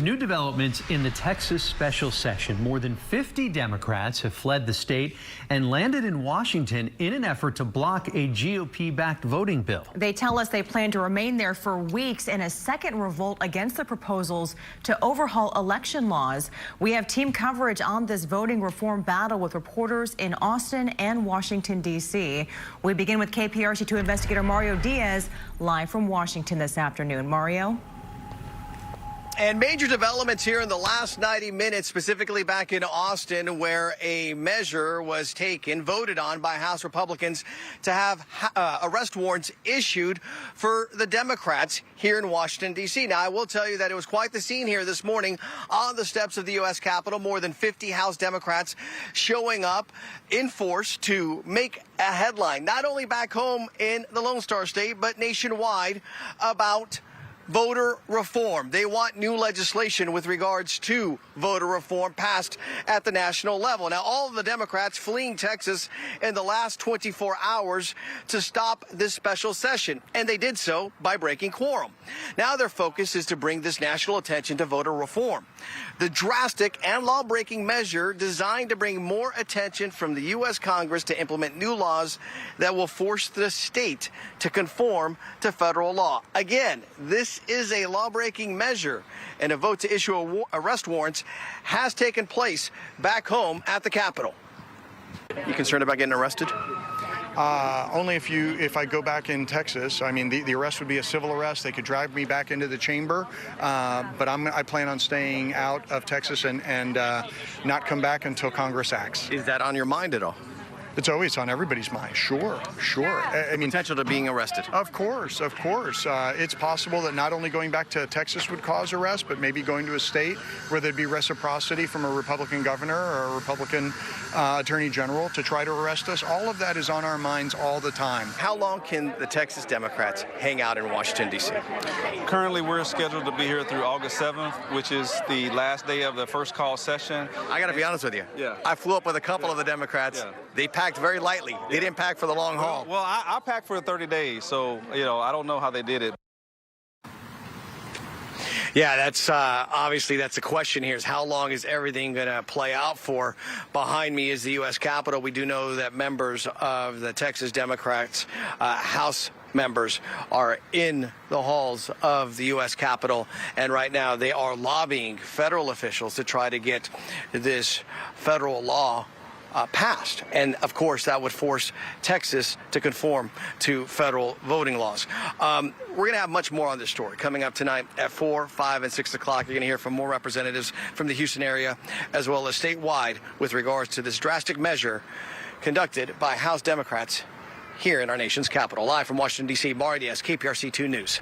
New developments in the Texas special session. More than 50 Democrats have fled the state and landed in Washington in an effort to block a GOP-backed voting bill. They tell us they plan to remain there for weeks in a second revolt against the proposals to overhaul election laws. We have team coverage on this voting reform battle with reporters in Austin and Washington, D.C. We begin with KPRC2 investigator Mario Diaz live from Washington this afternoon. Mario? And major developments here in the last 90 minutes, specifically back in Austin, where a measure was taken, voted on by House Republicans to have arrest warrants issued for the Democrats here in Washington, D.C. Now, I will tell you that it was quite the scene here this morning on the steps of the U.S. Capitol. More than 50 House Democrats showing up in force to make a headline, not only back home in the Lone Star State, but nationwide about voter reform. They want new legislation with regards to voter reform passed at the national level. Now, all of the Democrats fleeing Texas in the last 24 hours to stop this special session, and they did so by breaking quorum. Now their focus is to bring this national attention to voter reform. The drastic and law-breaking measure designed to bring more attention from the U.S. Congress to implement new laws that will force the state to conform to federal law. Again, this is a law-breaking measure, and a vote to issue arrest warrants has taken place back home at the Capitol. You concerned about getting arrested? Only if I go back in Texas. I mean, the arrest would be a civil arrest. They could drag me back into the chamber, but I plan on staying out of Texas and not come back until Congress acts. Is that on your mind at all? It's always on everybody's mind. Sure. I mean, potential to being arrested. Of course. It's possible that not only going back to Texas would cause arrest, but maybe going to a state where there'd be reciprocity from a Republican governor or a Republican attorney general to try to arrest us. All of that is on our minds all the time. How long can the Texas Democrats hang out in Washington, D.C.? Currently, we're scheduled to be here through August 7th, which is the last day of the first call session. I got to be honest with you. Yeah. I flew up with a couple of the Democrats. Yeah. They packed very lightly. They didn't pack for the long haul. Well, I packed for 30 days, so, I don't know how they did it. Yeah, that's obviously that's the question here is how long is everything going to play out for? Behind me is the U.S. Capitol. We do know that members of the Texas Democrats, House members, are in the halls of the U.S. Capitol, and right now they are lobbying federal officials to try to get this federal law passed. And of course, that would force Texas to conform to federal voting laws. We're going to have much more on this story coming up tonight at 4, 5, and 6 o'clock. You're going to hear from more representatives from the Houston area as well as statewide with regards to this drastic measure conducted by House Democrats here in our nation's capital. Live from Washington, D.C., Mario Diaz, KPRC2 News.